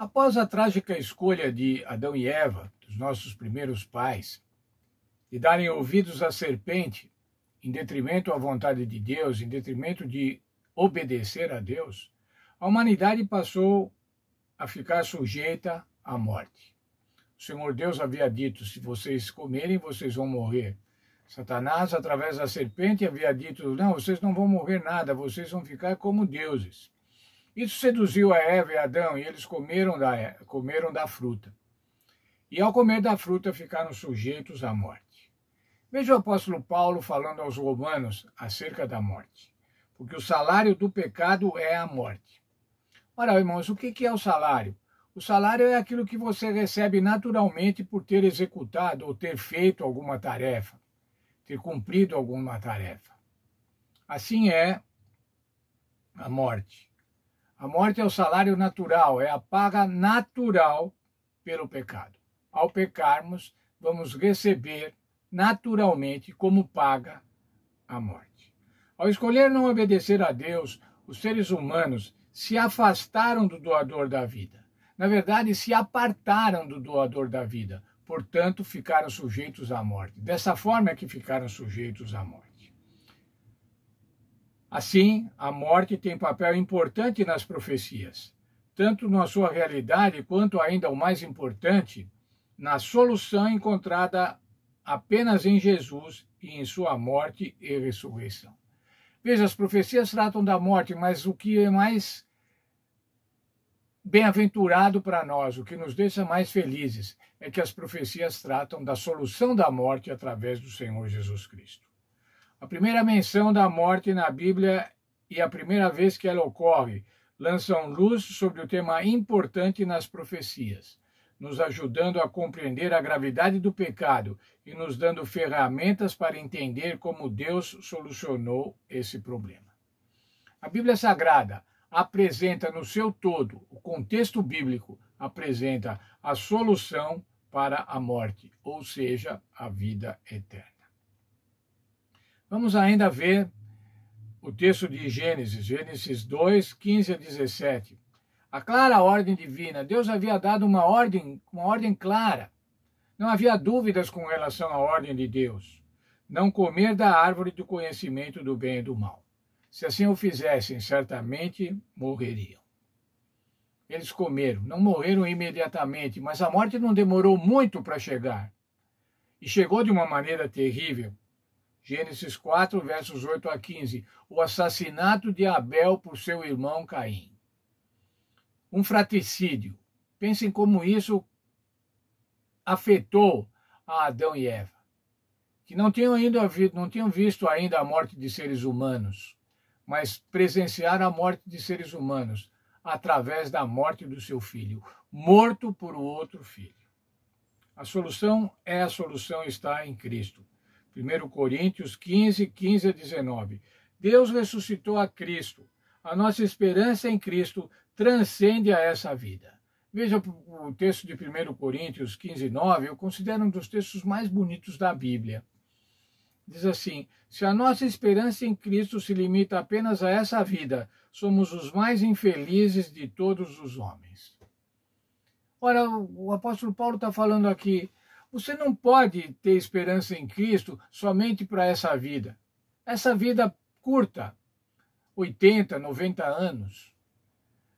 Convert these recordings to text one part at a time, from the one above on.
Após a trágica escolha de Adão e Eva, dos nossos primeiros pais, de darem ouvidos à serpente, em detrimento à vontade de Deus, em detrimento de obedecer a Deus, a humanidade passou a ficar sujeita à morte. O Senhor Deus havia dito, se vocês comerem, vocês vão morrer. Satanás, através da serpente, havia dito, não, vocês não vão morrer nada, vocês vão ficar como deuses. Isso seduziu a Eva e Adão, e eles comeram da fruta. E ao comer da fruta, ficaram sujeitos à morte. Veja o apóstolo Paulo falando aos romanos acerca da morte. Porque o salário do pecado é a morte. Ora, irmãos, o que é o salário? O salário é aquilo que você recebe naturalmente por ter executado ou ter feito alguma tarefa, ter cumprido alguma tarefa. Assim é a morte. A morte é o salário natural, é a paga natural pelo pecado. Ao pecarmos, vamos receber naturalmente como paga a morte. Ao escolher não obedecer a Deus, os seres humanos se afastaram do doador da vida. Na verdade, se apartaram do doador da vida. Portanto, ficaram sujeitos à morte. Dessa forma é que ficaram sujeitos à morte. Assim, a morte tem papel importante nas profecias, tanto na sua realidade quanto, ainda o mais importante, na solução encontrada apenas em Jesus e em sua morte e ressurreição. Veja, as profecias tratam da morte, mas o que é mais bem-aventurado para nós, o que nos deixa mais felizes, é que as profecias tratam da solução da morte através do Senhor Jesus Cristo. A primeira menção da morte na Bíblia e a primeira vez que ela ocorre lançam luz sobre o tema importante nas profecias, nos ajudando a compreender a gravidade do pecado e nos dando ferramentas para entender como Deus solucionou esse problema. A Bíblia Sagrada apresenta no seu todo, o contexto bíblico apresenta a solução para a morte, ou seja, a vida eterna. Vamos ainda ver o texto de Gênesis 2, 15 a 17. A clara ordem divina. Deus havia dado uma ordem clara. Não havia dúvidas com relação à ordem de Deus. Não comer da árvore do conhecimento do bem e do mal. Se assim o fizessem, certamente morreriam. Eles comeram, não morreram imediatamente, mas a morte não demorou muito para chegar. E chegou de uma maneira terrível. Gênesis 4, versos 8 a 15. O assassinato de Abel por seu irmão Caim. Um fratricídio. Pensem como isso afetou a Adão e Eva, que não tinham visto ainda a morte de seres humanos, mas presenciaram a morte de seres humanos através da morte do seu filho, morto por outro filho. A solução está em Cristo. 1 Coríntios 15, 15 a 19. Deus ressuscitou a Cristo. A nossa esperança em Cristo transcende a essa vida. Veja o texto de 1 Coríntios 15, 9, eu considero um dos textos mais bonitos da Bíblia. Diz assim, se a nossa esperança em Cristo se limita apenas a essa vida, somos os mais infelizes de todos os homens. Ora, o apóstolo Paulo está falando aqui, você não pode ter esperança em Cristo somente para essa vida. Essa vida curta, 80, 90 anos.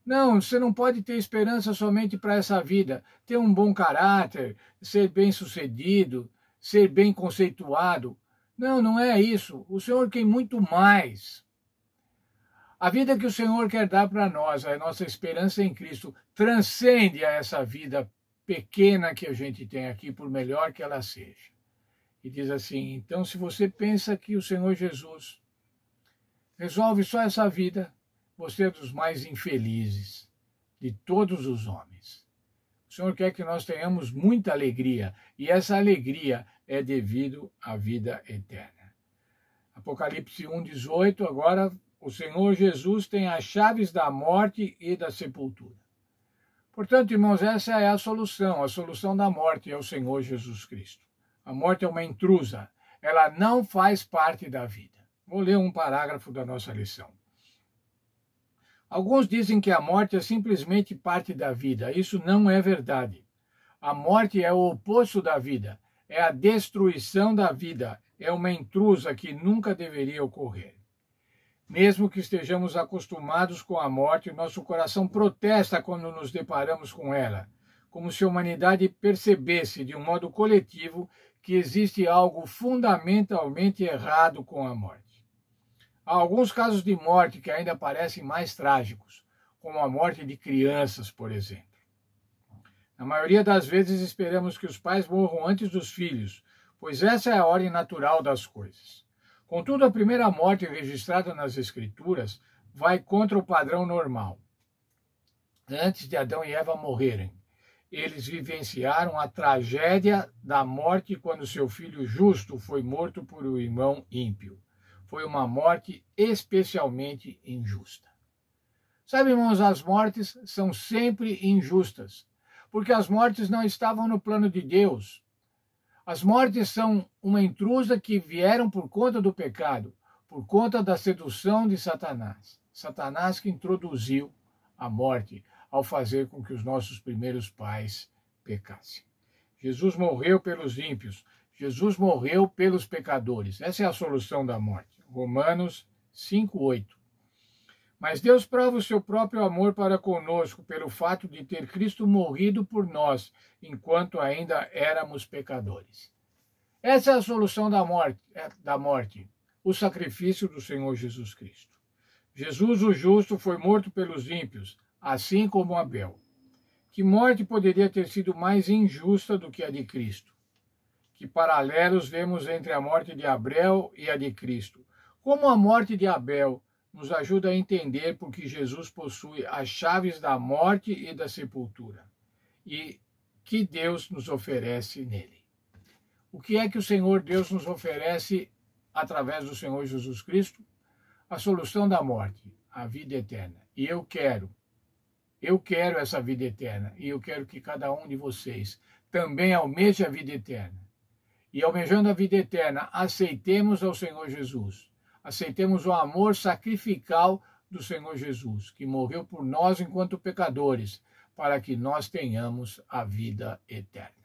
Não, você não pode ter esperança somente para essa vida. Ter um bom caráter, ser bem-sucedido, ser bem conceituado. Não, não é isso. O Senhor quer muito mais. A vida que o Senhor quer dar para nós, a nossa esperança em Cristo, transcende a essa vida pequena que a gente tem aqui, por melhor que ela seja. E diz assim, então se você pensa que o Senhor Jesus resolve só essa vida, você é dos mais infelizes de todos os homens. O Senhor quer que nós tenhamos muita alegria, e essa alegria é devido à vida eterna. Apocalipse 1:18, agora o Senhor Jesus tem as chaves da morte e da sepultura. Portanto, irmãos, essa é a solução da morte é o Senhor Jesus Cristo. A morte é uma intrusa, ela não faz parte da vida. Vou ler um parágrafo da nossa lição. Alguns dizem que a morte é simplesmente parte da vida. Isso não é verdade. A morte é o oposto da vida, é a destruição da vida, é uma intrusa que nunca deveria ocorrer. Mesmo que estejamos acostumados com a morte, nosso coração protesta quando nos deparamos com ela, como se a humanidade percebesse de um modo coletivo que existe algo fundamentalmente errado com a morte. Há alguns casos de morte que ainda parecem mais trágicos, como a morte de crianças, por exemplo. Na maioria das vezes esperamos que os pais morram antes dos filhos, pois essa é a ordem natural das coisas. Contudo, a primeira morte registrada nas Escrituras vai contra o padrão normal. Antes de Adão e Eva morrerem, eles vivenciaram a tragédia da morte quando seu filho justo foi morto por um irmão ímpio. Foi uma morte especialmente injusta. Sabe, irmãos, as mortes são sempre injustas, porque as mortes não estavam no plano de Deus. As mortes são uma intrusa que vieram por conta do pecado, por conta da sedução de Satanás. Satanás que introduziu a morte ao fazer com que os nossos primeiros pais pecassem. Jesus morreu pelos ímpios, Jesus morreu pelos pecadores. Essa é a solução da morte. Romanos 5:8. Mas Deus prova o seu próprio amor para conosco pelo fato de ter Cristo morrido por nós, enquanto ainda éramos pecadores. Essa é a solução da morte, o sacrifício do Senhor Jesus Cristo. Jesus, o justo, foi morto pelos ímpios, assim como Abel. Que morte poderia ter sido mais injusta do que a de Cristo? Que paralelos vemos entre a morte de Abel e a de Cristo? Como a morte de Abel nos ajuda a entender porque Jesus possui as chaves da morte e da sepultura, e que Deus nos oferece nele. O que é que o Senhor Deus nos oferece através do Senhor Jesus Cristo? A solução da morte, a vida eterna. E eu quero essa vida eterna, e eu quero que cada um de vocês também almeje a vida eterna. E almejando a vida eterna, aceitemos ao Senhor Jesus. Aceitemos o amor sacrificial do Senhor Jesus, que morreu por nós enquanto pecadores, para que nós tenhamos a vida eterna.